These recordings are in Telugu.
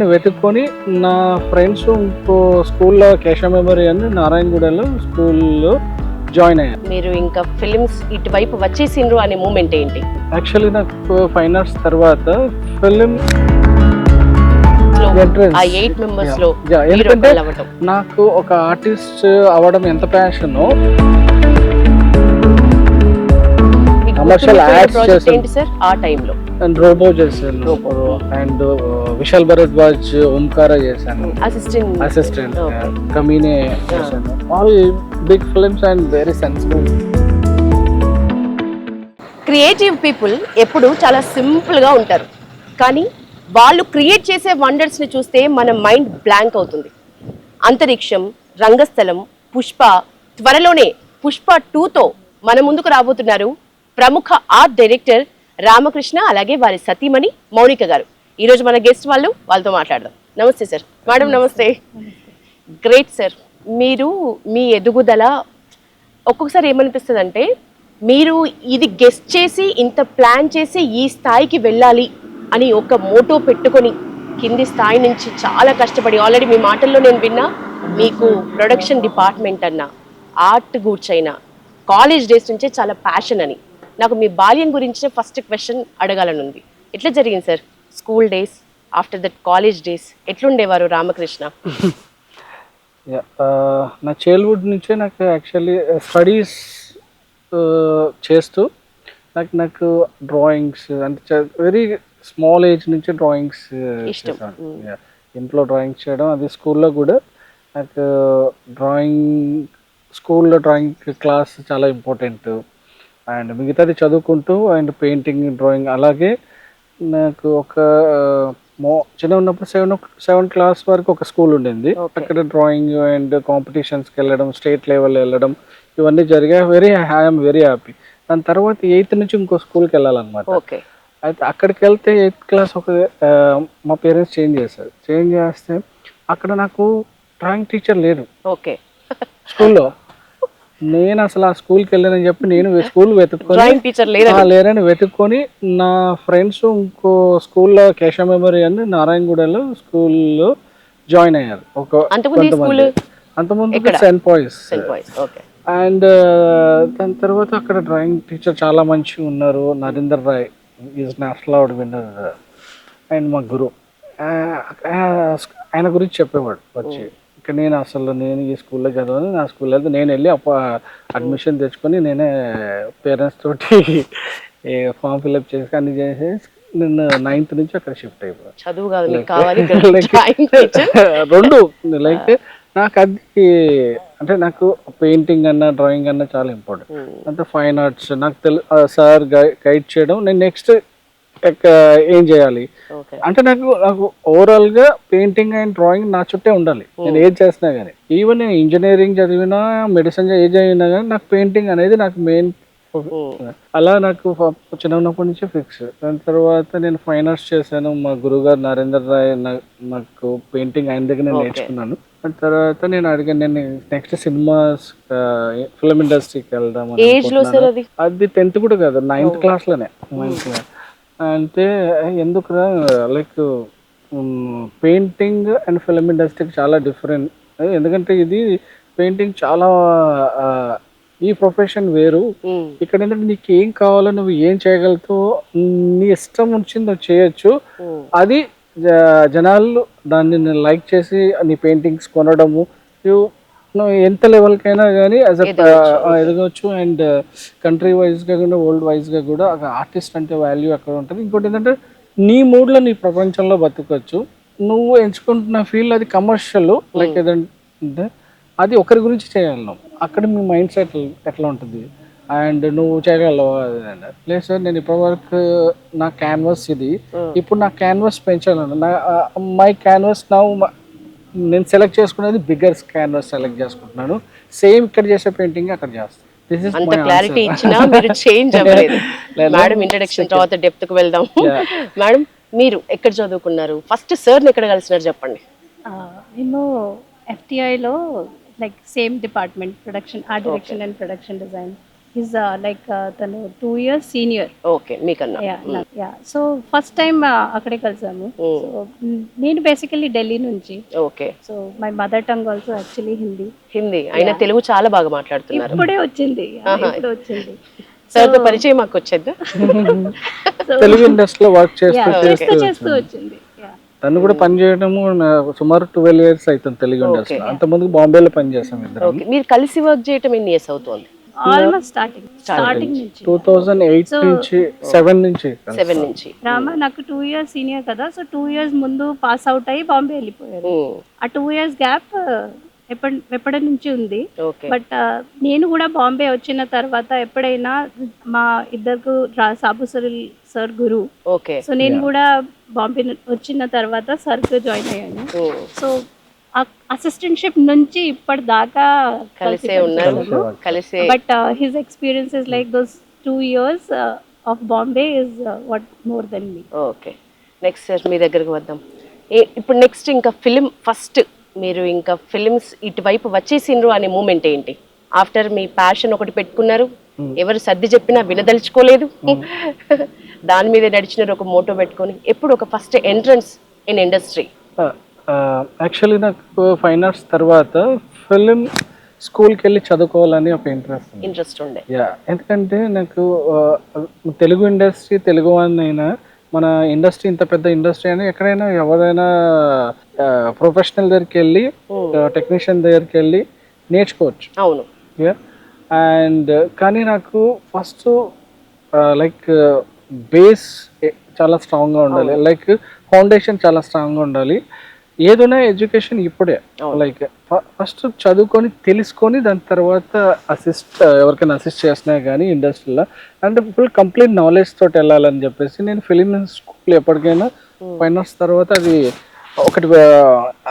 వెతుక్కొని నా ఫ్రెండ్స్ ఇంకో స్కూల్లో కేశవ మెమరీ అని నారాయణగూడలో స్కూల్లో జాయిన్ అయ్యాను. మీరు ఇంకా ఫిల్మ్స్ ఇటువైపు వచ్చేసిండ్రు అనే మూమెంట్ ఏంటి? యాక్చువల్లీ నాకు ఫైన్ ఆర్ట్స్ తర్వాత ఫిలిం ఆ 8 మెంబర్స్ లో ఎందుకంటే నాకు ఒక ఆర్టిస్ట్ అవ్వడం ఎంత ప్యాషనో కమర్షియల్ యాడ్స్ చేశాను సార్ ఆ టైంలో. అండ్ రోబో చేశాను అండ్ విశాల్ భరద్వాజ్ ఓంకార చేశాను, అసిస్టెంట్ కమీనే చేశాను. All big films and very sensible. Creative people ఎప్పుడు చాలా సింపుల్ గా ఉంటారు, కానీ వాళ్ళు క్రియేట్ చేసే వండర్స్ ని చూస్తే మన మైండ్ బ్లాంక్ అవుతుంది. అంతరిక్షం, రంగస్థలం, పుష్ప, త్వరలోనే పుష్ప 2తో మన ముందుకు రాబోతున్నారు ప్రముఖ ఆర్ట్ డైరెక్టర్ రామకృష్ణ, అలాగే వారి సతీమణి మౌనిక గారు. ఈరోజు మన గెస్ట్ వాళ్ళతో మాట్లాడదాం. నమస్తే సార్. మేడం నమస్తే. Great sir. మీరు మీ ఎదుగుదల ఒక్కొక్కసారి ఏమనిపిస్తుంది అంటే, మీరు ఇది గెస్ట్ చేసి ఇంత ప్లాన్ చేసి ఈ స్థాయికి వెళ్ళాలి అని ఒక మోటో పెట్టుకొని కింది స్థాయి నుంచి చాలా కష్టపడి, ఆల్రెడీ మీ మాటల్లో నేను విన్నా మీకు ప్రొడక్షన్ డిపార్ట్మెంట్ అన్న, ఆర్ట్ గూడ్చైనా, కాలేజ్ డేస్ నుంచే చాలా ప్యాషన్ అని. నాకు మీ బాల్యం గురించి ఫస్ట్ క్వశ్చన్ అడగాలని ఉంది. ఎట్లా జరిగింది sir school days, after that college days? ఎట్లుండేవారు రామకృష్ణ? నా చైల్డ్హుడ్ నుంచే నాకు యాక్చువల్లీ స్టడీస్ చేస్తూ నాకు డ్రాయింగ్స్ అంటే వెరీ స్మాల్ ఏజ్ నుంచి డ్రాయింగ్స్ చేశాను. ఇంట్లో డ్రాయింగ్స్ చేయడం, అది స్కూల్లో కూడా నాకు స్కూల్లో డ్రాయింగ్ క్లాస్ చాలా ఇంపార్టెంట్. అండ్ మిగతాది చదువుకుంటూ అండ్ పెయింటింగ్, డ్రాయింగ్. అలాగే నాకు ఒక చిన్న ఉన్నప్పుడు 7th క్లాస్ వరకు ఒక స్కూల్ ఉండింది. అక్కడ డ్రాయింగ్ అండ్ కాంపిటీషన్స్కి వెళ్ళడం, స్టేట్ లెవెల్ వెళ్ళడం, ఇవన్నీ జరిగాయి. I'm very happy. దాని తర్వాత 8th నుంచి ఇంకో స్కూల్కి వెళ్ళాలన్నమాట. అయితే అక్కడికి వెళ్తే 8th క్లాస్ మా పేరెంట్స్ చేంజ్ చేస్తే అక్కడ నాకు డ్రాయింగ్ టీచర్ లేరు స్కూల్లో. నేను అసలు ఆ స్కూల్కి వెళ్ళానని చెప్పి నేను స్కూల్ లేరని వెతుక్కొని నా ఫ్రెండ్స్ ఇంకో స్కూల్లో కేశవ మెమరీ అని నారాయణగూడలో స్కూల్లో జాయిన్ అయ్యారు. అంతకుముందు సెయింట్ పాయిస్. అండ్ దాని తర్వాత అక్కడ డ్రాయింగ్ టీచర్ చాలా మంచిగా ఉన్నారు. Narender Rai is national award winner. And మా గురు ఆయన గురించి చెప్పేవాడు వచ్చి. నేను ఈ స్కూల్లో చదవను, నా స్కూల్లో నేను వెళ్ళి అడ్మిషన్ తెచ్చుకొని నేనే పేరెంట్స్ తోటి ఫామ్ ఫిల్అప్ చేసి అన్ని చేసేసి నేను 9th నుంచి అక్కడ షిఫ్ట్ అయిపోయాను. రెండు లైక్ నాకు అది అంటే నాకు పెయింటింగ్ అన్న డ్రాయింగ్ అన్న చాలా ఇంపార్టెంట్. అంటే ఫైన్ ఆర్ట్స్ నాకు సార్ గైడ్ చేయడం, నేను నెక్స్ట్ ఏం చేయాలి అంటే నాకు ఓవరాల్ గా పెయింటింగ్ అండ్ డ్రాయింగ్ నా చుట్టే ఉండాలి. నేను ఏది చేసినా కానీ, ఈవెన్ నేను ఇంజనీరింగ్ చదివినా, మెడిసిన్ ఏ చదివినా కానీ నాకు పెయింటింగ్ అనేది నాకు మెయిన్. అలా నాకు చిన్నప్పటి నుంచి ఫిక్స్. దాని తర్వాత నేను ఫైన్ ఆర్ట్స్ చేశాను. మా గురువు గారు నరేందర్ రాయ్ నాకు పెయింటింగ్ ఆయన దగ్గర నేను నేర్చుకున్నాను. దాని తర్వాత నేను అడిగాను, నేను నెక్స్ట్ సినిమాస్ ఫిల్మ్ ఇండస్ట్రీకి వెళ్దాం అనుకుంటున్నాను. అది 10th కూడా కాదు, 9th క్లాస్లోనే. అంటే ఎందుకు లైక్ పెయింటింగ్ అండ్ ఫిల్మ్ ఇండస్ట్రీకి చాలా డిఫరెంట్. ఎందుకంటే ఇది పెయింటింగ్ చాలా ఈ ప్రొఫెషన్ వేరు. ఇక్కడ ఏంటంటే నీకు ఏం కావాలో, నువ్వు ఏం చేయగలుగుతావు, నీ ఇష్టం వచ్చింది నువ్వు చేయొచ్చు. అది జనాలు దాన్ని లైక్ చేసి నీ పెయింటింగ్స్ కొనడము, నువ్వు ఎంత లెవెల్కైనా కానీ ఎదగవచ్చు. అండ్ కంట్రీ వైజ్గా కూడా వరల్డ్ వైజ్గా కూడా ఆర్టిస్ట్ అంటే వాల్యూ అక్కడ ఉంటుంది. ఇంకోటి ఏంటంటే నీ మూడ్లో నీ ప్రపంచంలో బతకచ్చు. నువ్వు ఎంచుకుంటున్న ఫీల్డ్ అది కమర్షియల్, లైక్ ఏదంటే అది ఒకరి గురించి చేయాలి. నువ్వు అక్కడ మీ మైండ్ సెట్ ఎట్లా ఉంటుంది అండ్ నువ్వు చేయగలవు. లేదు సార్, నేను ఇప్పటివరకు నా క్యాన్వాస్ ఇది, ఇప్పుడు నా క్యాన్వాస్ పెంచాలను. మై క్యాన్వాస్ నేను సెలెక్ట్ చేసుకునేది బిగ్గర్ క్యాన్వాస్ సెలెక్ట్ చేసుకుంటున్నాను. సేమ్ ఇక్కడ చేసే పెయింటింగ్ అక్కడ చేస్తాను. అంత క్లారిటీ ఇచ్చినా మీరు చేంజ్ అవ్వలేదు. మేడం ఇంట్రడక్షన్ తర్వాత డెప్త్ కు వెళ్దాం. మేడం, మీరు ఎక్కడ చదువుకున్నారు? ఫస్ట్ సార్ని ఎక్కడ కలిసినారు చెప్పండి. నేను FTIలో like same department, production, art direction and production design. Is like తను 2 years సీనియర్. ఓకే, మీకన్నా. యా సో ఫస్ట్ టైం అక్కడే కలిసాము. సో నేను బేసికలీ ఢిల్లీ నుంచి. Okay. So my mother tongue also actually Hindi. Hindi అయినా తెలుగు చాలా బాగా మాట్లాడుతున్నారు. ఇప్పుడే వచ్చింది. సార్తో పరిచయం మాకు వచ్చేద్దా? తెలుగు ఇండస్ట్రీలో వర్క్ చేస్తూ చేస్తూ వచ్చింది. తను కూడా పని చేయడము సుమారు 12 years అవుతుంది తెలుగు ఇండస్ట్రీ. అంతమంది బాంబేలో పని చేస్తాం ఇద్దరు. ఓకే, మీరు కలిసి వర్క్ చేయటం ఎన్ని ఇయర్స్ అవుతుంది? ఆల్మోస్ట్ స్టార్టింగ్ నుంచి 2008 నుంచి 7 నుంచి. రామా నాకు 2 years సీనియర్ కదా, సో 2 years ముందు పాస్ అవుట్ అయ్యి బాంబే వెళ్ళిపోయారు. ఆ 2 years గ్యాప్ ఎప్పటి నుంచి ఉంది. బట్ నేను కూడా బాంబే వచ్చిన తర్వాత ఎప్పుడైనా మా ఇద్దరు సాబు సార్ గురు. సో నేను కూడా బాంబే వచ్చిన తర్వాత సార్ కు జాయిన్ అయ్యాను. సో అసిస్టెంట్షిప్ నుంచి ఇప్పటిదాకా కలిసే ఉన్నారు. But his experiences like those 2 years of Bombay is what more then me. Okay, next sir మీ దగ్గరకు వద్దాం. ఇప్పుడు నెక్స్ట్ ఇంకా ఫిలిం, ఫస్ట్ మీరు ఇంకా ఫిలిమ్స్ ఇటువైపు వచ్చేసిండ్రు అనే మూమెంట్ ఏంటి? ఆఫ్టర్ మీ ప్యాషన్ ఒకటి పెట్టుకున్నారు, ఎవరు సర్ది చెప్పినా వినదలుచుకోలేదు, దాని మీద నడిచినారు ఒక మోటో పెట్టుకొని. ఎప్పుడు ఒక first entrance in industry? Actually నాకు ఫైన్ ఆర్ట్స్ తర్వాత ఫిలిం స్కూల్కి వెళ్ళి చదువుకోవాలని ఒక ఇంట్రెస్ట్ ఉండే. ఎందుకంటే నాకు తెలుగు ఇండస్ట్రీ, తెలుగు వాళ్ళైనా మన ఇండస్ట్రీ ఇంత పెద్ద ఇండస్ట్రీ అని ఎక్కడైనా ఎవరైనా ప్రొఫెషనల్ దగ్గరికి వెళ్ళి టెక్నీషియన్ దగ్గరికి వెళ్ళి నేర్చుకోవచ్చు. అవును. అండ్ కానీ నాకు ఫస్ట్ లైక్ బేస్ చాలా స్ట్రాంగ్గా ఉండాలి, లైక్ ఫౌండేషన్ చాలా స్ట్రాంగ్గా ఉండాలి. ఏదైనా ఎడ్యుకేషన్ ఇప్పుడే లైక్ ఫస్ట్ చదువుకొని తెలుసుకొని దాని తర్వాత ఎవరికైనా అసిస్ట్ చేసినా కానీ ఇండస్ట్రీలో అంటే ఫుల్ కంప్లీట్ నాలెడ్జ్ తోటి వెళ్ళాలని చెప్పేసి నేను ఫిలిం స్కూల్ ఎప్పటికైనా ఫైన్ ఆర్ట్స్ తర్వాత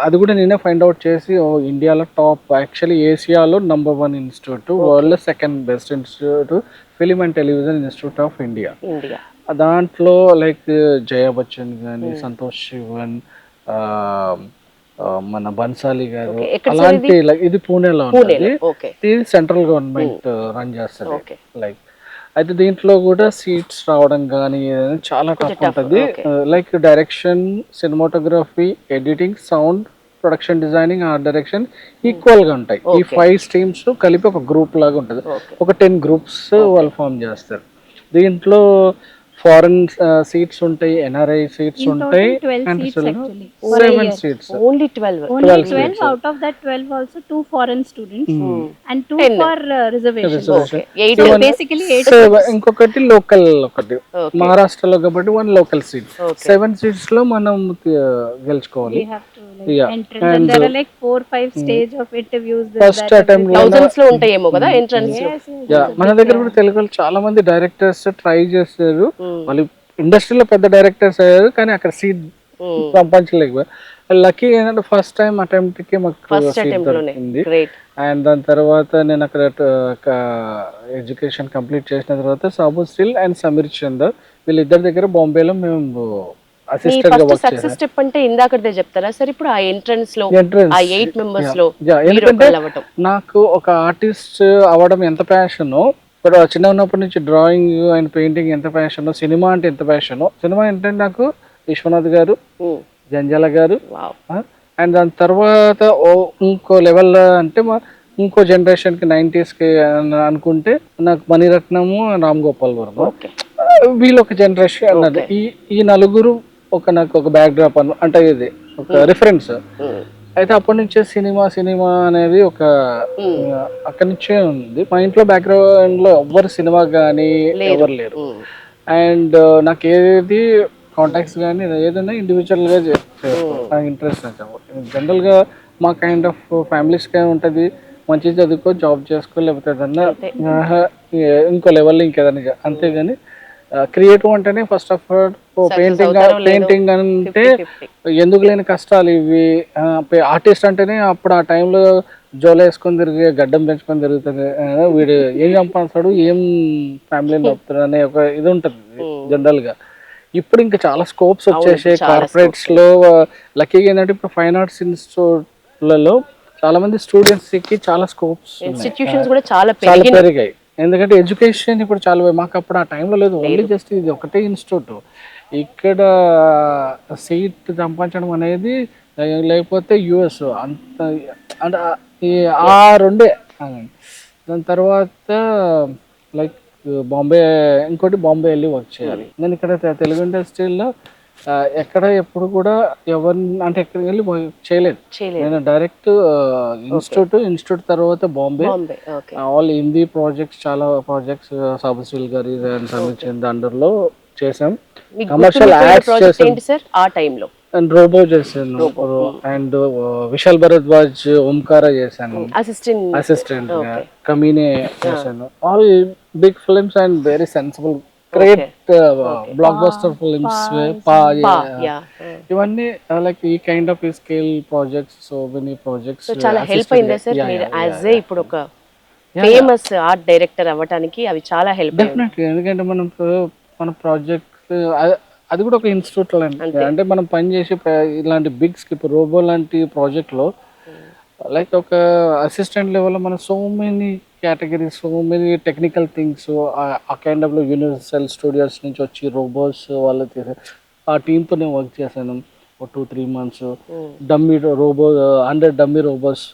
అది కూడా నేనే ఫైండ్ అవుట్ చేసి ఇండియాలో టాప్, యాక్చువల్లీ ఏషియాలో నంబర్ 1 ఇన్స్టిట్యూట్, వరల్డ్లో 2nd best institute film and television institute of India. దాంట్లో లైక్ జయా బచ్చన్ కానీ, సంతోష్ శివన్, మన బన్సాలి గారు, అలాంటి ఇది పూణేలో ఉంటుంది. ఇది సెంట్రల్ గవర్నమెంట్ రన్ చేస్తుంది. లైక్ అయితే దీంట్లో కూడా సీట్స్ రావడం కానీ చాలా టఫ్ ఉంటుంది. Like direction, cinematography, editing, sound, production designing, art direction equal గా ఉంటాయి. ఈ 5 streams కలిపి ఒక గ్రూప్ లాగా ఉంటుంది. ఒక 10 groups వాళ్ళు ఫామ్ చేస్తారు. దీంట్లో ఫారెన్ సీట్స్ ఉంటాయి, ఎన్ఆర్ఐ సీట్స్ ఉంటాయి, and 7 seats. Only 12 out of that 12 also 2 foreign students and 2 for reservations. Okay. So basically 8. ఇంకొకటి లోకల్, ఒకటి మహారాష్ట్రలో కాబట్టి 1 local seat. 7 seats లో మనం గెలుచుకోవాలి. We have to enter, and there are like 4-5 stage of interviews. First attempt thousands లో ఉంటాయేమో కదా ఎంట్రన్స్. మన దగ్గర కూడా తెలుగులో చాలా మంది డైరెక్టర్స్ ట్రై చేస్తారు. వాళ్ళు ఇండస్ట్రీలో పెద్ద డైరెక్టర్స్ అయ్యారు కానీ అక్కడ సీట్ సంపాదించలేకపోయారు. లక్కీ ఏంటంటే ఫస్ట్ టైం అటెంప్ట్ కి మాకు సీట్ దొరికింది. అండ్ దాని తర్వాత నేను అక్కడ ఎడ్యుకేషన్ కంప్లీట్ చేసిన తర్వాత సాబు స్టిల్ అండ్ సమీర్ చందర్ వీళ్ళిద్దరి దగ్గర బాంబేలో మేము అసిస్టెంట్ గా వర్క్ చేశాను. స్టెప్ అంటే ఇందాకదే చెప్తారా సార్? ఇప్పుడు ఆ ఎంట్రన్స్ లో ఆ 8 members లో నాకు ఒక ఆర్టిస్ట్ అవ్వడం ఎంత ప్యాషనో, ఇప్పుడు చిన్న ఉన్నప్పటి నుంచి డ్రాయింగ్ అండ్ పెయింటింగ్ ఎంత ప్యాషనో, సినిమా అంటే ఎంత ప్యాషనో. సినిమా అంటే నాకు విశ్వనాథ్ గారు, జంజాల గారు, అండ్ దాని తర్వాత ఇంకో లెవెల్ అంటే ఇంకో జనరేషన్ కి 90s కి అనుకుంటే నాకు మణిరత్నము, రామ్ గోపాల్ వర్మ, వీళ్ళు ఒక జనరేషన్ అన్నది. ఈ నలుగురు నాకు ఒక బ్యాక్ డ్రాప్ అంటే ఇది ఒక రిఫరెన్స్. అయితే అప్పటి నుంచే సినిమా అనేది ఒక అక్కడి నుంచే ఉంది. మా ఇంట్లో బ్యాక్గ్రౌండ్ లో ఎవ్వరు సినిమా కానీ ఎవరు లేరు. అండ్ నాకు ఏది కాంటాక్ట్స్ కానీ ఏదైనా ఇండివిజువల్ గా నాకు ఇంట్రెస్ట్. జనరల్ గా మా కైండ్ ఆఫ్ ఫ్యామిలీస్ గా ఉంటది, మంచి చదువుకో, జాబ్ చేసుకో, లేకపోతే ఏదన్నా ఇంకో లెవెల్లో ఇంకేదన్నా, అంతేగాని క్రియేటివ్ అంటేనే ఫస్ట్ ఆఫ్ ఆల్ పెయింటింగ్ అంటే ఎందుకు లేని కష్టాలు ఇవి. ఆర్టిస్ట్ అంటేనే అప్పుడు ఆ టైంలో జోలు వేసుకొని తిరిగి గడ్డం పెంచుకొని తిరుగుతుంది, వీడు ఏం సంపాదిస్తాడు, ఏం ఫ్యామిలీని నడుపుతాడు అనే ఒక ఇది ఉంటుంది జనరల్ గా. ఇప్పుడు ఇంకా చాలా స్కోప్స్ వచ్చేసాయి కార్పొరేట్స్ లో. లక్కీగా ఏంటంటే ఇప్పుడు ఫైన్ ఆర్ట్స్ ఇన్స్టిట్యూట్లలో చాలా మంది స్టూడెంట్స్ కి చాలా స్కోప్స్ ఇన్స్టిట్యూషన్స్ కూడా చాలా పెరిగాయి. ఎందుకంటే ఎడ్యుకేషన్ ఇప్పుడు చాలా మాకు అప్పుడు ఆ టైంలో లేదు, ఓన్లీ జస్ట్ ఇది ఒకటే ఇన్స్టిట్యూట్. ఇక్కడ సీట్ సంపాదించడం అనేది లేకపోతే యుఎస్ అంత అంటే ఆ రెండే. దాని తర్వాత లైక్ బాంబే, ఇంకోటి బాంబే వెళ్ళి వర్క్ చేయాలి. నేను ఇక్కడ తెలుగు ఇండస్ట్రీలో ఎక్కడ ఎప్పుడు కూడా ఎవరిని అంటే ఎక్కడికి వెళ్ళి చేయలేదు. నేను డైరెక్ట్ ఇన్స్టిట్యూట్ తర్వాత బాంబే ఆల్ హిందీ ప్రాజెక్ట్స్, చాలా ప్రాజెక్ట్స్ సాబుశ్రీల్ గారి అండ్ సమీర్ చంద్ అండర్ లో చేసాం. కమర్షియల్ యాడ్స్ చేసాం ఆ టైంలో. అండ్ రోబో చేశాను అండ్ విశాల్ భరద్వాజ్ ఓంకారా చేశాను అసిస్టెంట్ గా, కమీనే చేశాను. All big films and very sensible great blockbuster films. ఇవన్నీ లైక్ ఈ kind of scale projects, so many projects. చాలా హెల్ప్ అయిందా సార్ మీరు యాజ్ ఏ ఇప్పుడు ఒక ఫేమస్ ఆర్ట్ డైరెక్టర్ అవ్వడానికి? అవి చాలా హెల్ప్ డెఫినెట్లీ, ఎందుకంటే మన ప్రాజెక్ట్ అది కూడా ఒక ఇన్స్టిట్యూట్ లాంటి. అంటే మనం పని చేసి ఇలాంటి బిగ్ స్కిప్ రోబో లాంటి ప్రాజెక్ట్ లో లైక్ ఒక అసిస్టెంట్ లెవెల్లో మనం so many categories, so many technical things ఆ కైండ్ ఆఫ్ యూనివర్సల్ స్టూడియోస్ నుంచి వచ్చి రోబోస్ వాళ్ళు ఆ టీంతో నేను వర్క్ చేశాను ఒక 2-3 months. Dummy robo 100 dummy robos,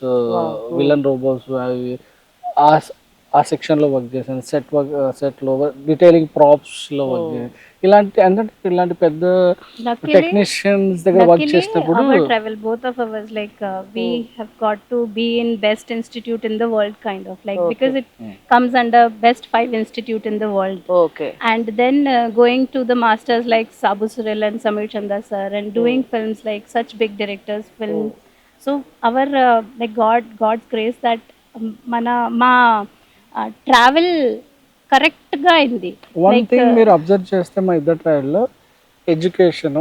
villain robos అవి ఆ సెక్షన్లో వర్క్ చేశాను. సెట్లో డీటెయిలింగ్ ప్రాప్స్లో వర్క్ చేశాను. ఇలాంటి పెద్ద టెక్నీషియన్స్ దగ్గర వర్క్ చేసినప్పుడు travel both of us like we have got to be in best institute in the world kind of like because it comes under best 5 institute in the world. And then going to the masters like Sabu Surel and Samir Chanda sir and doing films like such big directors films. So our like God's grace that మా ట్రావెల్ కరెక్ట్ గా అయింది. వన్ థింగ్ మీరు అబ్జర్వ్ చేస్తే మా ఇద్దరు ట్రావెల్లో ఎడ్యుకేషన్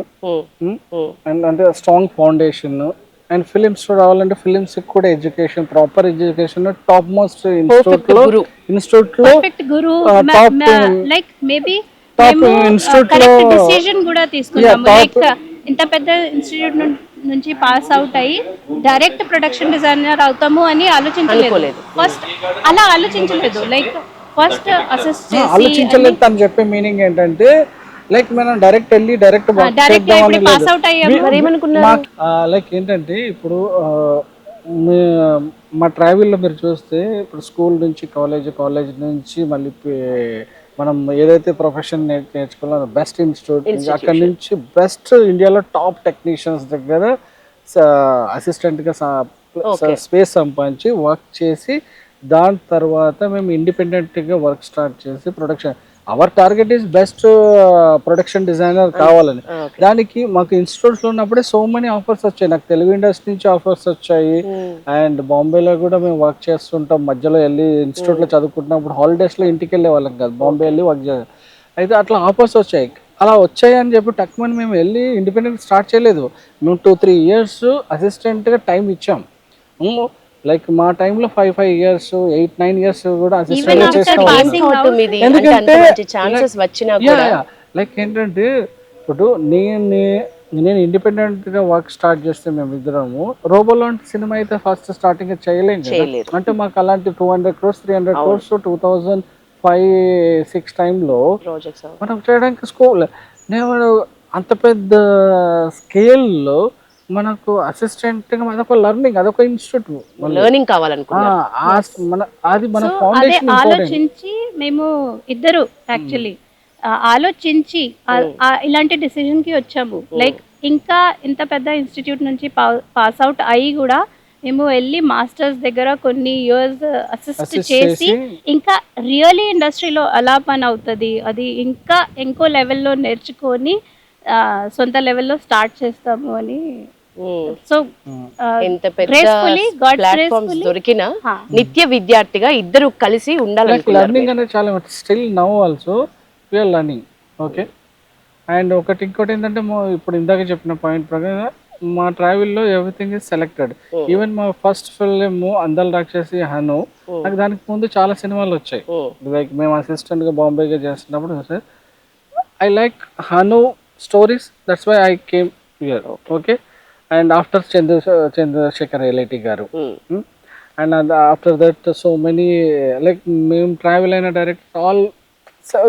అండ్ అంటే స్ట్రాంగ్ ఫౌండేషన్ అండ్ ఫిలిమ్స్ రావాలంటే ఫిలిమ్స్ కూడా education, proper education top most institute లో గురు లైక్ మేబీ కరెక్ట్ డిసిజన్ కూడా తీసుకున్నాము. లైక్ ఇంత పెద్ద ఇన్స్టిట్యూట్ నుంచి పాస్ అవుట్ అయ్యి డైరెక్ట్ ప్రొడక్షన్ డిజైనర్ అవుతాము అని ఆలోచించలేదు. ఫస్ట్ అలా ఆలోచించలేదు. లైక్ ఫస్ట్ అసిస్ట్ ఆలోచించలేదు. తను చెప్పే మీనింగ్ ఏంటంటే లైక్ మనం డైరెక్ట్ వెళ్ళి డైరెక్ట్ పాస్ అవుట్ అయ్యాము. లైక్ ఏంటంటే ఇప్పుడు మా ట్రావెల్లో మీరు చూస్తే ఇప్పుడు స్కూల్ నుంచి కాలేజ్ నుంచి మళ్ళీ మనం ఏదైతే ప్రొఫెషన్ నేర్చుకున్నామో బెస్ట్ ఇన్స్టిట్యూట్, అక్కడ నుంచి బెస్ట్ ఇండియాలో టాప్ టెక్నీషియన్స్ దగ్గర అసిస్టెంట్గా స్పేస్ సంపాదించి వర్క్ చేసి దాని తర్వాత మేము ఇండిపెండెంట్గా వర్క్ స్టార్ట్ చేసి production, our target is best production designer కావాలని. దానికి మాకు ఇన్స్టిట్యూట్స్లో ఉన్నప్పుడే సో మెనీ ఆఫర్స్ వచ్చాయి. నాకు తెలుగు ఇండస్ట్రీ నుంచి ఆఫర్స్ వచ్చాయి అండ్ బాంబేలో కూడా మేము వర్క్ చేస్తుంటాం. మధ్యలో వెళ్ళి ఇన్స్టిట్యూట్లో చదువుకుంటున్నప్పుడు హాలిడేస్లో ఇంటికి వెళ్ళే వాళ్ళం కాదు, బాంబే వెళ్ళి వర్క్ చేయాలి. అయితే అట్లా ఆఫర్స్ వచ్చాయి. అలా వచ్చాయి అని చెప్పి టక్మని మేము వెళ్ళి ఇండిపెండెంట్ స్టార్ట్ చేయలేదు. మేము 2-3 years అసిస్టెంట్గా టైం ఇచ్చాం. లైక్ మా టైంలో 5 years 8-9 years కూడా అసిస్టెంట్ చేస్తాం. ఎందుకంటే లైక్ ఏంటంటే ఇప్పుడు నేను ఇండిపెండెంట్గా వర్క్ స్టార్ట్ చేస్తే మేము ఇద్దరము రోబో లాంటి సినిమా అయితే ఫస్ట్ స్టార్టింగ్ చేయలేము. అంటే మాకు అలాంటి 200 crores 300 crores 2005-06 టైంలో మనం చేయడానికి స్కోప్. నేను అంత పెద్ద స్కేల్లో మనకు అసిస్టెంట్ గా అదొక లెర్నింగ్, అదొక ఇన్స్టిట్యూట్ లెర్నింగ్ కావాలనుకున్నాను. అది మన ఫౌండేషన్ ఆలోచించి మేము ఇద్దరు యాక్చువల్లీ ఆలోచించి ఇలాంటి డిసిజన్ కి వచ్చాము. లైక్ ఇంకా ఇంత పెద్ద ఇన్స్టిట్యూట్ నుంచి పాస్ అవుట్ అయ్యి కూడా మేము వెళ్ళి మాస్టర్స్ దగ్గర కొన్ని ఇయర్స్ అసిస్ట్ చేసి ఇంకా రియల్లీ ఇండస్ట్రీలో ఎలా పని అవుతుంది అది ఇంకా ఇంకో లెవెల్లో నేర్చుకొని సొంత లెవెల్లో స్టార్ట్ చేస్తాము అని. సో ఎంత పెద్ద ప్లాట్ఫామ్స్ దొరికినా నిత్య విద్యార్థిగా ఇద్దరు కలిసి ఉండాలి. లెర్నింగ్ అనేది చాలా still now also we are learning. Okay. And ఇంకోటి ఏంటంటే ఇప్పుడు ఇందాక చెప్పిన పాయింట్ ప్రకారం మా ట్రావెల్లో ఎవ్రీథింగ్ ఇస్ సెలెక్టెడ్. ఈవెన్ మా ఫస్ట్ ఫిల్మ్ అందల్ రాక్షసి హను, నాకు దానికి ముందు చాలా సినిమాలు వచ్చాయి. లైక్ మేము అసిస్టెంట్గా బాంబేగా చేస్తున్నప్పుడు sir I like Hanu stories, that's why I came here. Okay. And after Chandrasekhar LIT గారు and after that so many like మేము ట్రావెల్ అయిన డైరెక్ట్ ఆల్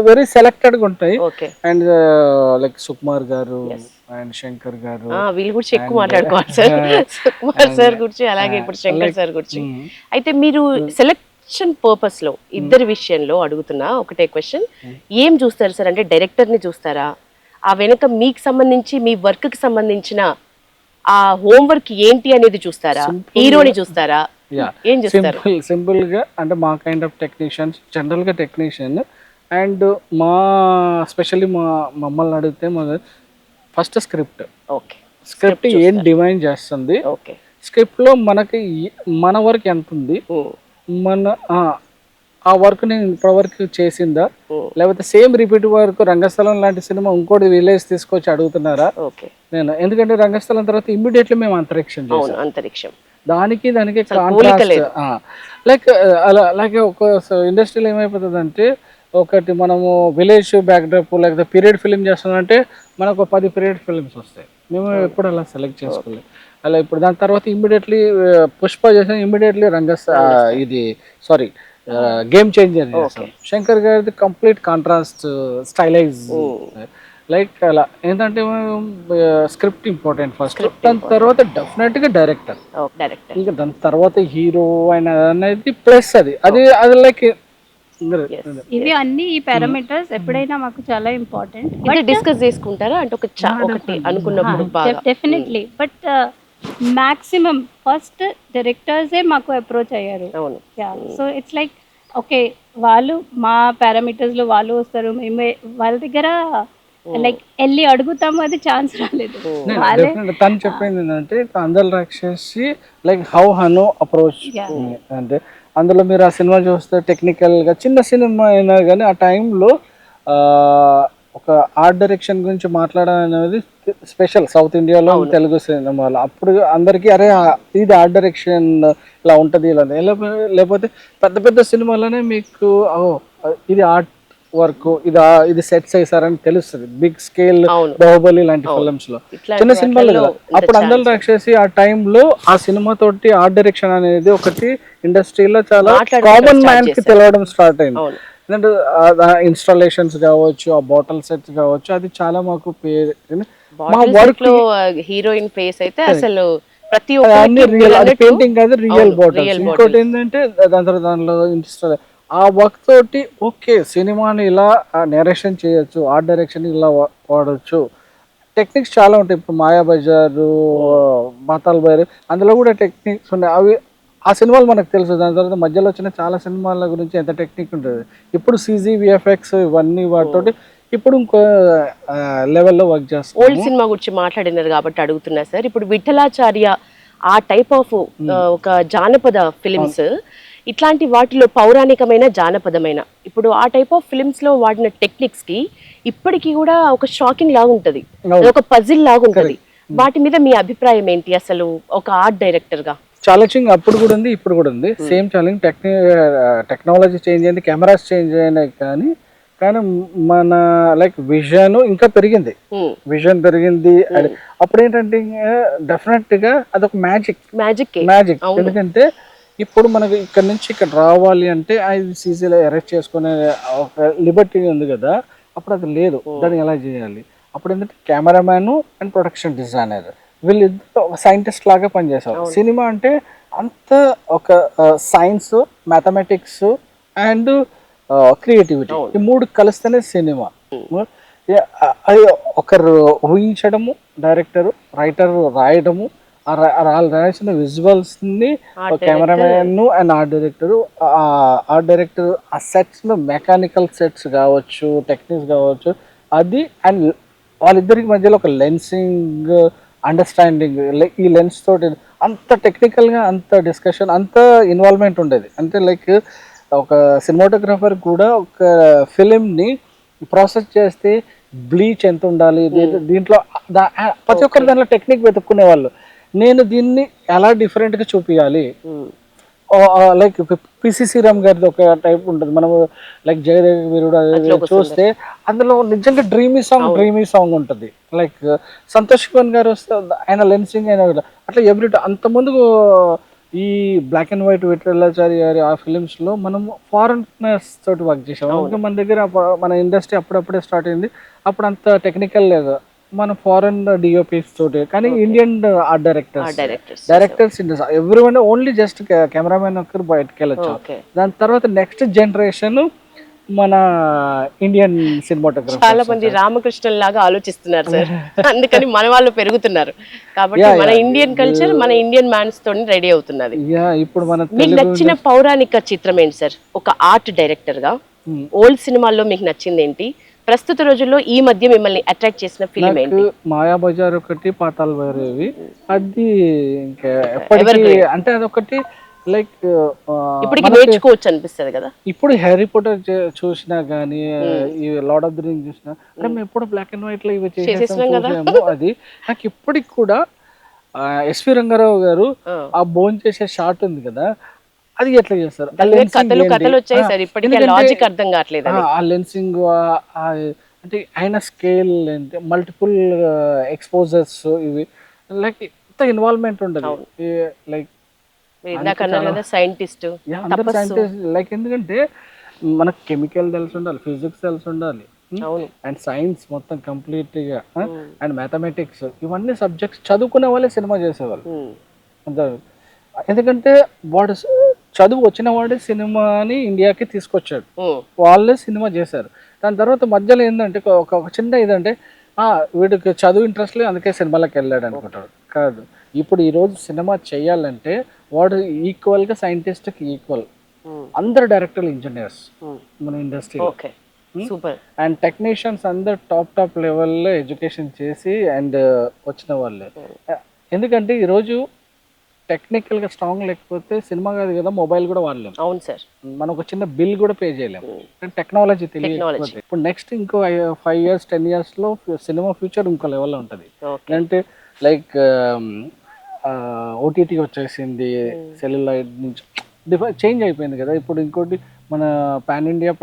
వెరీ సెలెక్టెడ్గా ఉంటాయి. ఓకే. అండ్ లైక్ సుకుమార్ గారు అండ్ శంకర్ గారు, వీళ్ళు గురించి ఎక్కువ మాట్లాడుకోవాలి సార్. సుకుమార్ సార్ గురించి, అలాగే ఇప్పుడు శంకర్ సార్ గురించి. అయితే మీరు సెలెక్షన్ పర్పస్ లో ఇద్దరి విషయంలో అడుగుతున్నా ఒకటే క్వశ్చన్, ఏం చూస్తారు సార్? అంటే డైరెక్టర్ ని చూస్తారా, ఆ వెనక మీకు సంబంధించి మీ వర్క్ కి సంబంధించిన ఆ హోంవర్క్ ఏంటి అనేది చూస్తారా, హీరోని చూస్తారా, ఏం చూస్తారు? సింపుల్ గా అంటే మా కైండ్ ఆఫ్ టెక్నీషియన్స్ జనరల్ గా టెక్నీషియన్ అండ్ మా స్పెషల్లీ మమ్మల్ని అడిగితే ఫస్ట్ స్క్రిప్ట్. ఓకే. స్క్రిప్ట్ ఏం డిమైన్ చేస్తుంది, ఓకే, స్క్రిప్ట్ లో మనకి మన వర్క్ ఎంత ఉంది, మన ఆ వర్క్ నేను ఇప్పటి వరకు చేసిందా, లేకపోతే సేమ్ రిపీట్ వర్క్ రంగస్థలం లాంటి సినిమా ఇంకోటి విలేజ్ తీసుకొచ్చి అడుగుతున్నారా. ఓకే. నేను ఎందుకంటే రంగస్థలం తర్వాత ఇమ్మీడియట్లీ మేము అంతరిక్షం చేసాం. అంతరిక్షం దానికి కాంట్రాస్ట్ లైక్ అలా అలాగే ఒక ఇండస్ట్రీలో ఏమైపోతుంది అంటే, ఒకటి మనము విలేజ్ బ్యాక్డ్రాప్ లేకపోతే పీరియడ్ ఫిలిం చేస్తున్నామంటే మనకు 10 పీరియడ్ ఫిలిమ్స్ వస్తాయి. మేము ఎప్పుడు అలా సెలెక్ట్ చేసుకోలేదు. అలా ఇప్పుడు దాని తర్వాత ఇమ్మీడియట్లీ పుష్ప చేసాం, ఇమ్మీడియట్లీ ఇది సారీ గేమ్ చేంజర్ చేస్తాం. శంకర్ గారిది కంప్లీట్ కాంట్రాస్ట్ స్టైలైజ్ లైక్ అలా. ఏంటంటే స్క్రిప్ట్ ఇంపార్టెంట్ ఫస్ట్, దాని తర్వాత డెఫినెట్గా డైరెక్టర్, ఇంకా దాని తర్వాత హీరో అనేది ప్లస్ అది అది అది లైక్ ఇవి అన్ని ఈ పారామీటర్స్ ఎప్పుడైనా మాకు చాలా ఇంపార్టెంట్. డిస్కస్ చేసుకుంటారా అంటే ఒకటి అనుకున్నప్పుడు? డెఫినెట్లీ. బట్ మాక్సిమం ఫస్ట్ డైరెక్టర్సే మాకు అప్రోచ్ అయ్యారు. సో ఇట్స్ లైక్ ఓకే, వాళ్ళు మా పారామీటర్స్ లో వాళ్ళు వస్తారు, మేము వాళ్ళ దగ్గర లైక్ వెళ్ళి అడుగుతాము, అది ఛాన్స్ రాలేదు. తను చెప్పింది ఏంటంటే అందరు రాక్షసి లైక్ హౌ హను అప్రోచ్ అంటే అందులో మీరు ఆ సినిమా చూస్తే టెక్నికల్గా చిన్న సినిమా అయినా కానీ ఆ టైంలో ఒక ఆర్ట్ డైరెక్షన్ గురించి మాట్లాడడం అనేది స్పెషల్ సౌత్ ఇండియాలో తెలుగు సినిమాలో. అప్పుడు అందరికీ అరే ఇది ఆర్ట్ డైరెక్షన్ ఇలా ఉంటుంది ఇలా, లేకపోతే పెద్ద పెద్ద సినిమాలోనే మీకు ఇది ఆర్ట్ వర్క్, ఇది సెట్స్ వేసారని తెలుస్తుంది. బిగ్ స్కేల్ బాహుబలి లాంటి ఫిల్మ్స్ లో, చిన్న సినిమాలు కదా. అప్పుడు అందరూ రాక్షసి ఆ టైంలో ఆ సినిమా తోటి ఆర్ట్ డైరెక్షన్ అనేది ఒకటి ఇండస్ట్రీలో చాలా కామన్ మ్యాన్ కి తెలవడం స్టార్ట్ అయింది. ఎందుకంటే ఇన్స్టాలేషన్స్ కావచ్చు, ఆ బాటిల్ సెట్స్ కావచ్చు, అది చాలా మాకు మా వర్క్ లో హీరోయిన్ ఫేస్ అయితే అసలు ప్రతి పెయింటింగ్ కాదు, రియల్ బాటిల్స్. ఇంకోటి ఏంటంటే దాని తర్వాత దానిలో ఇన్స్టాల్ ఆ వర్క్ తోటి ఓకే సినిమాని ఇలా నేరేషన్ చేయొచ్చు, ఆర్ట్ డైరెక్షన్ ఇలా వాడచ్చు. టెక్నిక్స్ చాలా ఉంటాయి. ఇప్పుడు మాయాబజారు, బాతాల్ బైర్, అందులో కూడా టెక్నిక్స్ ఉన్నాయి. అవి ఆ సినిమాలు మనకు తెలుసు. దాని తర్వాత మధ్యలో వచ్చిన చాలా సినిమాల గురించి ఎంత టెక్నిక్ ఉంటుంది. ఇప్పుడు CG VFX ఇవన్నీ వాటితోటి ఇప్పుడు ఇంకో లెవెల్లో వర్క్ చేస్తాం. ఓల్డ్ సినిమా గురించి మాట్లాడినారు కాబట్టి అడుగుతున్నా సార్. ఇప్పుడు విఠలాచార్య ఆ టైప్ ఆఫ్ ఒక జానపద ఫిలిమ్స్, ఇట్లాంటి వాటిలో పౌరాణికమైన జానపదమైన ఇప్పుడు ఆ టైప్ ఆఫ్ ఫిలిమ్స్ లో వాడిన టెక్నిక్స్ కి ఇప్పటికీ కూడా ఒక షాకింగ్ లాగా ఉంటది, ఒక పజిల్ లాగా ఉంటది. వాటి మీద మీ అభిప్రాయం ఏంటి అసలు ఒక ఆర్ట్ డైరెక్టర్ గా? ఛాలెంజింగ్ అప్పుడు కూడా ఉంది, ఇప్పుడు కూడా ఉంది. Same challenge. టెక్నాలజీ చేంజ్ అయింది, కెమెరాస్ చేంజ్ అయినాయి, కానీ మన లైక్ విజన్ ఇంకా పెరిగింది. విజన్ పెరిగింది. అప్పుడు ఏంటంటే డెఫినెట్ గా అదొక మ్యాజిక్. ఎందుకంటే ఇప్పుడు మనకు ఇక్కడ నుంచి ఇక్కడ రావాలి అంటే 5 CGలో అరెస్ట్ చేసుకునే ఒక లిబర్టీ ఉంది కదా. అప్పుడు అది లేదు. దాన్ని ఎలా చేయాలి? అప్పుడు ఏంటంటే కెమెరామ్యాన్ అండ్ ప్రొడక్షన్ డిజైనర్ వీళ్ళిద్దరు ఒక సైంటిస్ట్ లాగా పనిచేశారు. సినిమా అంటే అంత ఒక సైన్స్, మ్యాథమెటిక్స్ అండ్ క్రియేటివిటీ, ఈ మూడు కలిస్తేనే సినిమా. అది ఒకరు ఊహించడము, డైరెక్టర్ రైటర్ రాయడము, రాయాల్సిన విజువల్స్ ని కెమెరామెన్ అండ్ ఆర్ట్ డైరెక్టర్ ఆ సెట్స్ లో మెకానికల్ సెట్స్ కావచ్చు, టెక్నిక్స్ కావచ్చు, అది అండ్ వాళ్ళిద్దరికి మధ్యలో ఒక లెన్సింగ్ అండర్స్టాండింగ్, ఈ లెన్స్ తోటి అంత టెక్నికల్ గా అంత డిస్కషన్, అంత ఇన్వాల్వ్మెంట్ ఉండేది. అంటే లైక్ ఒక సినిమాటోగ్రాఫర్ కూడా ఒక ఫిలిం ని ప్రాసెస్ చేస్తే బ్లీచ్ ఎంత ఉండాలి, దీంట్లో ప్రతి ఒక్కరు దాంట్లో టెక్నిక్ వెతుక్కునే వాళ్ళు. నేను దీన్ని ఎలా డిఫరెంట్ గా చూపించాలి, లైక్ పిసి శ్రీరామ్ గారిది ఒక టైప్ ఉంటుంది. మనం లైక్ జయదేవ వీరుడు చూస్తే అందులో నిజంగా డ్రీమీ సాంగ్ ఉంటుంది. లైక్ సంతోష్ ఖాన్ గారు వస్తే ఆయన లెన్సింగ్ అయినా అట్లా ఎవ్రీ అంత ముందు ఈ బ్లాక్ అండ్ వైట్ విఠలాచారి గారి ఆ ఫిలిమ్స్ లో మనం ఫారెనర్స్ తోటి వర్క్ చేసాం. ఇంకా మన దగ్గర మన ఇండస్ట్రీ అప్పుడప్పుడే స్టార్ట్ అయింది. అప్పుడు అంత టెక్నికల్ లేదు, మన ఫారెన్ డిఓపీస్ తోటి. కానీ Indian art directors every one only just cameraman ఒక్కరు బయటకు వెళ్ళొచ్చు. దాని తర్వాత నెక్స్ట్ జనరేషన్ మన ఇండియన్ సినిమాటోగ్రఫీ. చాలా మంది రామకృష్ణన్ లాగా ఆలోచిస్తున్నారు సార్, అందుకని మన వాళ్ళు పెరుగుతున్నారు. కాబట్టి మన ఇండియన్ కల్చర్ మన ఇండియన్ మ్యాన్స్ తో రెడీ అవుతున్నది. ఇప్పుడు మన మీకు నచ్చిన పౌరాణిక చిత్రం ఏంటి సార్? ఒక ఆర్ట్ డైరెక్టర్ గా ఓల్డ్ సినిమాల్లో మీకు నచ్చింది ఏంటి? ప్రస్తుత రోజుల్లో ఈ మధ్య మిమ్మల్ని అట్రాక్ట్ చేసిన ఫిలిం ఏంటి? మాయాబజార్ ఒకటి, పాతాళ భైరవి. అది ఇంకా ఎప్పటికీ అంటే అదొకటి లైక్ ఇప్పటికి నేర్చుకోవచ్చు అనిపిస్తుంది కదా. ఇప్పుడు హ్యారీ పోటర్ చూసినా గానీ, ఈ లార్డ్ ఆఫ్ ది రింగ్ చూసినా, అంటే మేము ఎప్పుడు బ్లాక్ అండ్ వైట్ లో ఇవి చేసేసాము. అది నాకు ఇప్పటికి కూడా ఎస్వి రంగారావు గారు ఆ బోన్ చేసే షాట్ ఉంది కదా, అది ఎట్లా చేస్తారు? ఆ లెన్సింగ్ అంటే ఆయన స్కేల్ ఏంటి, మల్టిపుల్ ఎక్స్పోజర్స్, ఇవి లైక్ ఇంత ఇన్వాల్వ్మెంట్ ఉండదు. లైక్ సైంటిస్ట్ లైక్ ఎందుకంటే మనకు కెమికల్ తెలిసి ఉండాలి, ఫిజిక్స్ తెలిసి ఉండాలి, అండ్ సైన్స్ మొత్తం కంప్లీట్ గా, అండ్ మ్యాథమెటిక్స్, ఇవన్నీ సబ్జెక్ట్స్ చదువుకునే వాళ్ళే సినిమా చేసేవాళ్ళు. ఎందుకంటే వాడు చదువు వచ్చిన వాడే సినిమాని ఇండియాకి తీసుకొచ్చాడు, వాళ్ళే సినిమా చేశారు. దాని తర్వాత మధ్యలో ఏంటంటే ఒక చిన్న ఇదంటే వీడికి చదువు ఇంట్రెస్ట్ లేదు అందుకే సినిమాలకు వెళ్ళాడు అనుకుంటాడు. కాదు, ఇప్పుడు ఈరోజు సినిమా చేయాలంటే వాడు ఈక్వల్గా సైంటిస్ట్కి ఈక్వల్. అందరు డైరెక్టర్లు ఇంజనీర్స్ మన ఇండస్ట్రీలో, అండ్ టెక్నీషియన్స్ అందరు టాప్ లెవెల్లో ఎడ్యుకేషన్ చేసి అండ్ వచ్చిన వాళ్ళే. ఎందుకంటే ఈరోజు టెక్నికల్గా స్ట్రాంగ్ లేకపోతే సినిమా కాదు కదా, మొబైల్ కూడా వాడలేము. అవును సార్, మనం ఒక చిన్న బిల్ కూడా పే చేయలేము. టెక్నాలజీ తెలియకపోతే ఇప్పుడు నెక్స్ట్ ఇంకో 5 years 10 years లో సినిమా ఫ్యూచర్ ఇంకో లెవెల్లో ఉంటుంది. అంటే లైక్ ఓటీటీ వచ్చేసింది, సెల్యులాయిడ్ నుంచి చేంజ్ అయిపోయింది కదా. ఇప్పుడు ఇంకోటి మన పాన్ ఇండియా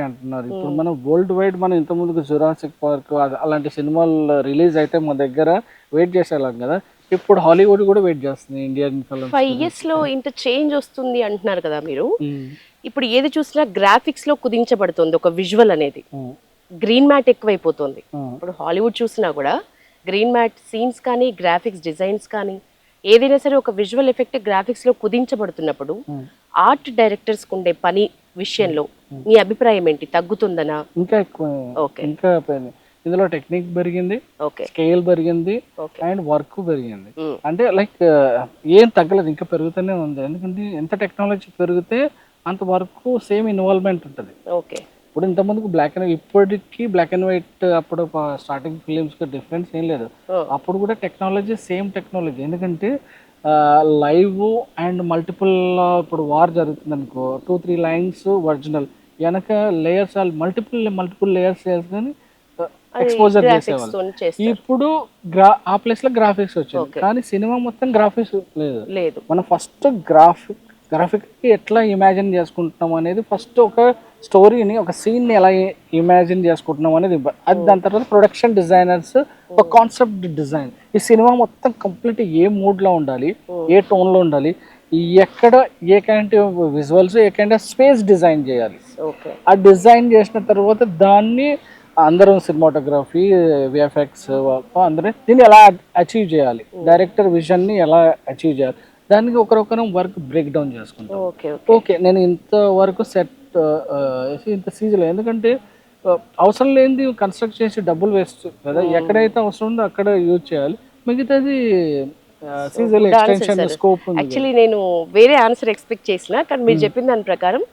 అంటున్నారు. ఇప్పుడు మనం వరల్డ్ వైడ్ మనం ఇంత ముందుకు జురాసిక్ పార్క్ అలాంటి సినిమాలు రిలీజ్ అయితే మన దగ్గర వెయిట్ చేసేలాం కదా, ఇప్పుడు హాలీవుడ్ కూడా వెయిట్ చేస్తుంది ఇండియన్ ఫిల్మ్. 5 years లో ఇంత చేంజ్ వస్తుంది అంటున్నారు కదా మీరు. ఇప్పుడు ఏది చూసినా గ్రాఫిక్స్ లో కుదించబడుతుంది ఒక విజువల్ అనేది, గ్రీన్ మ్యాట్ ఎక్కువైపోతుంది. ఇప్పుడు హాలీవుడ్ చూసినా కూడా గ్రీన్ మ్యాట్ సీన్స్ కానీ, గ్రాఫిక్స్ డిజైన్స్ కానీ, ఏదైనా సరే ఒక విజువల్ ఎఫెక్ట్ గ్రాఫిక్స్ లో కుదించబడుతున్నప్పుడు ఆర్ట్ డైరెక్టర్స్ ఉండే పని విషయంలో మీ అభిప్రాయం ఏంటి? తగ్గుతుందనా? ఇంకా ఎక్కువ, ఇంకా ఇందులో టెక్నిక్ పెరిగింది, స్కేల్ పెరిగింది, అండ్ వర్క్ పెరిగింది. అంటే లైక్ ఏం తగ్గలేదు, ఇంకా పెరుగుతూనే ఉంది. ఎందుకంటే ఎంత టెక్నాలజీ పెరిగితే అంత వరకు సేమ్ ఇన్వాల్వ్మెంట్ ఉంటుంది. ఇప్పుడు ఇంతకుముందుకు ఇప్పటికీ బ్లాక్ అండ్ వైట్, అప్పుడు స్టార్టింగ్ ఫిలిమ్స్ డిఫరెన్స్ ఏం లేదు. అప్పుడు కూడా టెక్నాలజీ సేమ్ టెక్నాలజీ. ఎందుకంటే లైవ్ అండ్ మల్టిపుల్, ఇప్పుడు వార్ జరుగుతుంది అనుకో, 2-3 lines ఒరిజినల్, వెనక లేయర్స్ మల్టిపుల్ లేయర్స్ వేసుకొని ఎక్స్పోజర్ చేసేవాళ్ళు. ఇప్పుడు ఆ ప్లేస్ లో గ్రాఫిక్స్ వచ్చింది, కానీ సినిమా మొత్తం గ్రాఫిక్స్ లేదు. మనం ఫస్ట్ గ్రాఫిక్ ఎట్లా ఇమాజిన్ చేసుకుంటున్నాం అనేది, ఫస్ట్ ఒక స్టోరీని, ఒక సీన్ని ఎలా ఇమాజిన్ చేసుకుంటున్నాం అనేది, అది దాని తర్వాత ప్రొడక్షన్ డిజైనర్స్ ఒక కాన్సెప్ట్ డిజైన్, ఈ సినిమా మొత్తం కంప్లీట్ ఏ మూడ్ లో ఉండాలి, ఏ టోన్ లో ఉండాలి, ఎక్కడ ఏ కైండ్ ఆఫ్ విజువల్స్, ఏ కైండ్ ఆఫ్ స్పేస్ డిజైన్ చేయాలి. ఆ డిజైన్ చేసిన తర్వాత దాన్ని అందరూ సినిమాటోగ్రఫీ, విఎఫ్ఎక్స్ అందరూ దీన్ని ఎలా అచీవ్ చేయాలి, డైరెక్టర్ విజన్ ని ఎలా అచీవ్ చేయాలి, దానికి ఒకరొకరు వర్క్ బ్రేక్ డౌన్ చేసుకుంటాం. ఓకే, నేను ఇంతవరకు సెట్ ఇంత సీజన్, ఎందుకంటే అవసరం లేనిది కన్స్ట్రక్ట్ చేసి డబ్బులు వేస్ట్ కదా. ఎక్కడైతే అవసరం ఉందో అక్కడ యూజ్ చేయాలి, మిగతాది సీజన్ ఎక్స్టెన్షన్ స్కోప్. యాక్చువల్లీ నేను వేరే ఆన్సర్ ఎక్స్పెక్ట్ చేసిన, కానీ మీరు చెప్పిన దాని ప్రకారం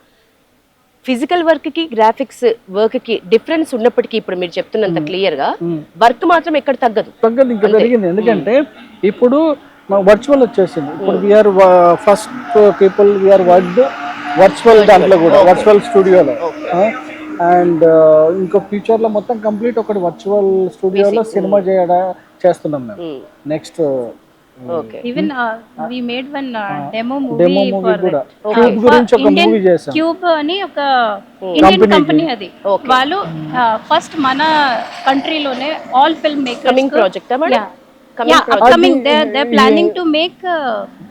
ఫిజికల్ వర్క్ కి గ్రాఫిక్స్ వర్క్ కి డిఫరెన్స్ ఉన్నప్పటికీ, ఇప్పుడు మీరు చెప్తున్నంత క్లియర్ గా వర్క్ మాత్రం ఎక్కడ తగ్గదు, ఇంకా పెరిగింది. ఎందుకంటే ఇప్పుడు వర్చువల్ వచ్చేసింది. ఇప్పుడు VR first people VR worked virtual, దాంట్లో కూడా వర్చువల్ స్టూడియోలో, అండ్ ఇంకో ఫ్యూచర్ లో మొత్తం కంప్లీట్ ఒకటి వర్చువల్ స్టూడియోలో సినిమా చేస్తున్నాం మేము. Next even we made one demo movie for cube గురించి ఒక మూవీ చేసాం. క్యూబ్ అని ఒక ఇండియన్ కంపెనీ, అది వాళ్ళు ఫస్ట్ మన కంట్రీలోనే all film makers project upcoming they're planning to make a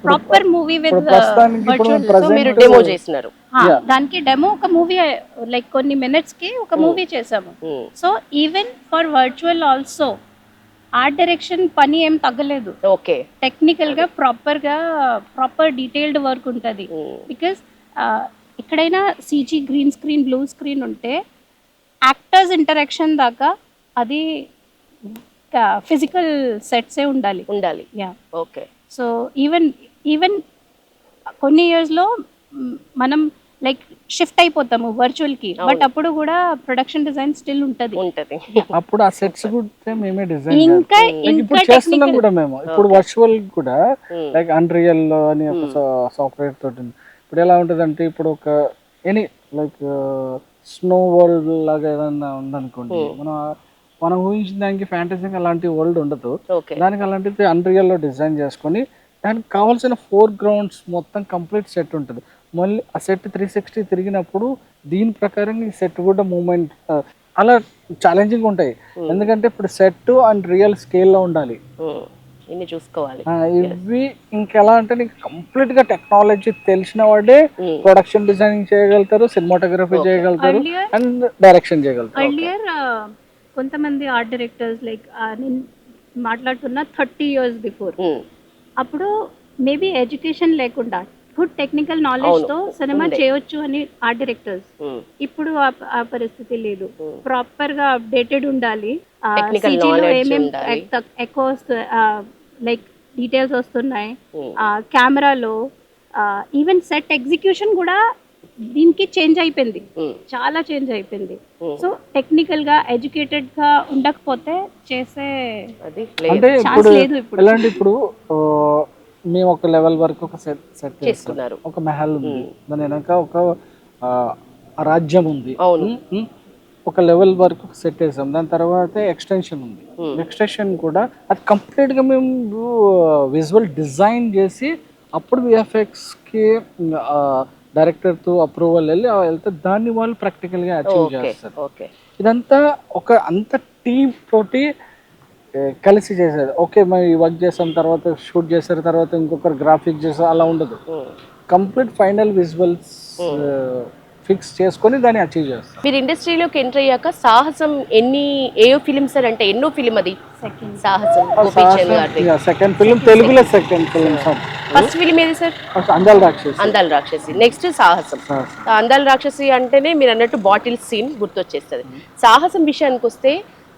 proper movie with ప్రస్తుతానికి ఇప్పుడు virtual. సో మీరు డెమో చేసినారు. దానికి డెమో ఒక మూవీ లైక్ కొన్ని మినిట్స్ కి ఒక మూవీ చేసాము. So even for virtual also art direction పని ఏం తగ్గలేదు. ఓకే, టెక్నికల్ గా ప్రాపర్ డీటెయిల్డ్ వర్క్ ఉంటుంది. బికాస్ ఎక్కడైనా CG, green screen, blue screen ఉంటే యాక్టర్స్ ఇంటరాక్షన్ దాకా అది ఫిజికల్ సెట్సే ఉండాలి. Yeah, okay. సో ఈవెన్ కొన్ని ఇయర్స్లో మనం లైక్ షిఫ్ట్ అయిపోతాము వర్చువల్ కి, బట్ అప్పుడు కూడా ప్రొడక్షన్ డిజైన్ స్టిల్ ఉంటది. అప్పుడు ఆ సెట్స్ కూడా మేమే డిజైన్ ఇంకా ఇప్పుడు చేస్తున్నాం కూడా మేము. ఇప్పుడు వర్చువల్ కూడా లైక్ అన్రియల్ అని ఒక సాఫ్ట్వేర్ తోటి ఉంది. ఇప్పుడు ఎలా ఉంటుంది అంటే ఇప్పుడు ఒక ఎనీ లైక్ స్నో వరల్డ్ లాగా ఏదన్నా ఉందనుకోండి, మనం ఊహించిన దానికి ఫ్యాంటసీగా అలాంటి వరల్డ్ ఉండదు. దానికి అలాంటిది అన్రియల్ లో డిజైన్ చేసుకొని దానికి కావాల్సిన ఫోర్ గ్రౌండ్స్ మొత్తం కంప్లీట్ సెట్ ఉంటుంది. మళ్ళీ ఆ సెట్ 360 తిరిగినప్పుడు దీని ప్రకారం ఈ సెట్ కూడా మూమెంట్ అలా ఛాలెంజింగ్ ఉంటాయి. ఎందుకంటే ఇప్పుడు సెట్ అండ్ రియల్ స్కేల్లో ఉండాలి, ఇన్ని చూసుకోవాలి. ఇవి ఇంకెలా అంటే నీకు కంప్లీట్ గా టెక్నాలజీ తెలిసిన వాడే ప్రొడక్షన్ డిజైనింగ్ చేయగలుగుతారు, సినిమాటోగ్రఫీ చేయగలుగుతారు అండ్ డైరెక్షన్ చేయగలుగుతారు. ఎర్లియర్ కొంతమంది ఆర్ట్ డైరెక్టర్స్ లైక్ నేను మాట్లాడుతున్న 30 years బిఫోర్, అప్పుడు మేబీ ఎడ్యుకేషన్ లేకుండా గుడ్ టెక్నికల్ నాలెడ్జ్ తో సినిమా చేయొచ్చు అని ఆర్ట్ డైరెక్టర్స్. ఇప్పుడు ఆ పరిస్థితి లేదు. ప్రాపర్ గా అప్డేటెడ్ ఉండాలి. సిటీలో ఏమేమి ఎక్కువ లైక్ డీటెయిల్స్ వస్తున్నాయి కెమెరాలో. ఈవెన్ సెట్ ఎగ్జిక్యూషన్ కూడా దీనికి చేంజ్ అయిపోయింది, చాలా చేంజ్ అయిపోయింది. సో టెక్నికల్ గా ఎడ్యుకేటెడ్ గా ఉండకపోతే చేసే అంటే ఇప్పుడు ఎలాంటి ఇప్పుడు మేము ఒక లెవెల్ వరకు ఒక సెట్ చేసుకున్నారు. ఒక మహల్ ఉంది, దాని వెనక ఒక రాజ్యం ఉంది, ఒక లెవెల్ వరకు సెట్ వేసాం. దాని తర్వాత ఎక్స్టెన్షన్ ఉంది. ఎక్స్టెన్షన్ కూడా అది కంప్లీట్ గా మేము విజువల్ డిజైన్ చేసి అప్పుడు విఎఫ్ఎక్స్ కి డైరెక్టర్ తో అప్రూవల్ వెళ్తే దాన్ని వాళ్ళు ప్రాక్టికల్ గా అచీవ్ చేస్తారు. ఇదంతా ఒక అంత టీమ్ తోటి కలిసి చేసేది. ఓకే మేము ఈ వర్క్ చేసాం, తర్వాత షూట్ చేసారు, తర్వాత ఇంకొకరు గ్రాఫిక్ చేసారు, అలా ఉండదు. కంప్లీట్ ఫైనల్ విజువల్స్ ఫిక్స్ చేసుకొని దాన్ని అచీవ్ చేస్తారు. మీరు ఇండస్ట్రీలోకి ఎంటర్ అయ్యాక సాహసం ఏ ఫిలిమ్స్ అంటే ఎన్నో ఫిలిం అది సాహసం సెకండ్ ఫిలిం, తెలుగులో సెకండ్ ఫిలిం. ఫస్ట్ ఫిలిం ఏది సార్? అందాల రాక్షసి. నెక్స్ట్ సాహసం. అందాల రాక్షసి అంటేనే మీరు అన్నట్టు బాటిల్ సీన్ గుర్తొచ్చేస్తుంది. సాహసం విషయానికి వస్తే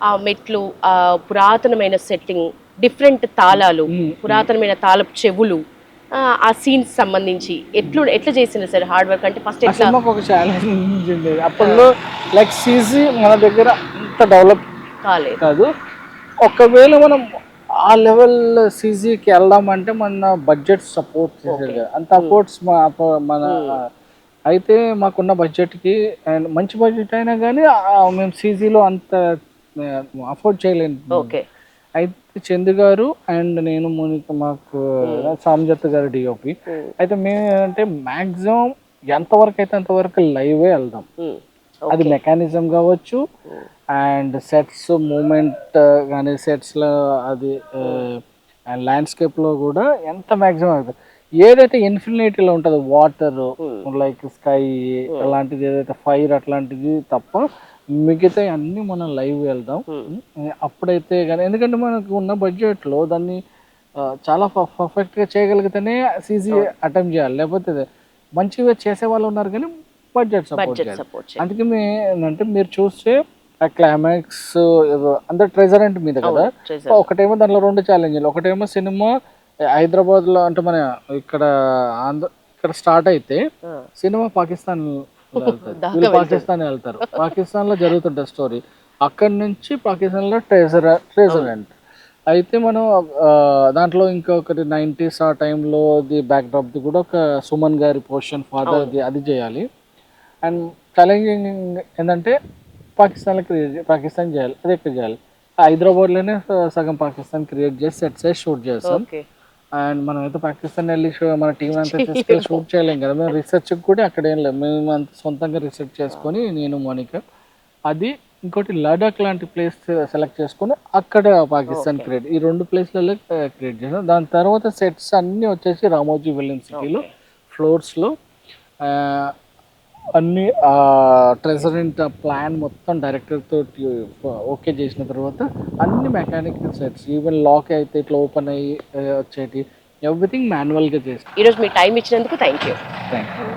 ఆ మెట్లు, ఆ పురాతనమైన సెట్టింగ్, డిఫరెంట్ తాళాలు, పురాతనమైన తాళపు చెవులు, ఆ సీన్స్ సంబంధించి ఎట్లా చేసింది సార్ హార్డ్ వర్క్? అంటే ఫస్ట్ ఒక ఛాలెంజ్ ఉండేది అప్పట్లో. లైక్ సీజీ మన దగ్గర అంత డెవలప్ కాదు. ఒకవేళ మనం ఆ లెవెల్ సీజీకి వెళ్దామంటే మన బడ్జెట్ సపోర్ట్ చేసేది కదా. అంత సపోర్ట్స్ మన అయితే మాకున్న బడ్జెట్కి అండ్ మంచి బడ్జెట్ అయినా కానీ మేము సీజీలో అంత అఫోర్డ్ చేయలేను. అయితే చందు గారు అండ్ నేను మాకు సామ్జత్ గారు డిఓపి. అయితే మేము ఏంటంటే మ్యాక్సిమం ఎంతవరకు అయితే అంతవరకు లైవే వెళ్దాం. అది మెకానిజం కావచ్చు అండ్ సెట్స్ మూమెంట్ కానీ సెట్స్లో అది ల్యాండ్స్కేప్లో కూడా ఎంత మ్యాక్సిమం అవుతుంది. ఏదైతే ఇన్ఫినిటీలో ఉంటుందో వాటర్ లైక్ స్కై అలాంటిది, ఏదైతే ఫైర్ అట్లాంటిది తప్ప మిగతా అన్ని మనం లైవ్ వెళ్దాం అప్పుడైతే కానీ. ఎందుకంటే మనకు ఉన్న బడ్జెట్లో దాన్ని చాలా పర్ఫెక్ట్గా చేయగలిగితేనే సీజీ అటెంప్ట్ చేయాలి. లేకపోతే మంచిగా చేసే వాళ్ళు ఉన్నారు కానీ బడ్జెట్ సపోర్ట్ చేయాలి. అందుకే అంటే మీరు చూస్తే ఆ క్లైమాక్స్ అందరు ట్రెజరెంట్ మీద కదా. ఒకటేమో దాంట్లో 2 ఛాలెంజ్లు. ఒకటేమో సినిమా హైదరాబాద్లో అంటే మన ఇక్కడ స్టార్ట్ అయితే సినిమా పాకిస్తాన్ వెళ్తారు, పాకిస్తాన్ వెళ్తారు. పాకిస్తాన్ లో జరుగుతుంటుంది స్టోరీ. అక్కడి నుంచి పాకిస్తాన్ లో ట్రెజరెంట్ అయితే మనం దాంట్లో ఇంకొకటి 90s ఆ టైంలో ది బ్యాక్ డ్రాప్ ది కూడా ఒక సుమన్ గారి పోర్షన్ ఫాదర్ ది అది చేయాలి. అండ్ ఛాలెంజింగ్ ఏంటంటే పాకిస్తాన్ చేయాలి. అది ఎక్కడ చేయాలి? హైదరాబాద్లోనే సగం పాకిస్తాన్ క్రియేట్ చేసి సెట్ సైజ్ షూట్ చేస్తాం. అండ్ మనం అయితే పాకిస్తాన్ వెళ్ళి మన టీం అంతా తీసుకెళ్ళి షూట్ చేయలేం కదా. మేము రీసెర్చ్ కూడా అక్కడ ఏం లేదు, మేము అంత సొంతంగా రీసెర్చ్ చేసుకొని నేను మోనిక అది ఇంకోటి లడాక్ లాంటి ప్లేస్ సెలెక్ట్ చేసుకొని అక్కడ పాకిస్తాన్ క్రియేట్, ఈ 2 ప్లేస్లలో క్రియేట్ చేసాం. దాని తర్వాత సెట్స్ అన్నీ వచ్చేసి రామోజీ ఫిలిం సిటీలో ఫ్లోర్స్లో అన్ని ట్రెజరెంట్ ప్లాన్ మొత్తం డైరెక్టర్ తోటి ఓకే చేసిన తర్వాత అన్ని మెకానికల్ సెట్స్, ఈవెన్ లాక్ అయితే ఇట్లా ఓపెన్ అయ్యి వచ్చేటి ఎవ్రీథింగ్ మాన్యువల్గా చేస్తాం. ఈరోజు మీ టైం ఇచ్చినందుకు థ్యాంక్ యూ. Thank you.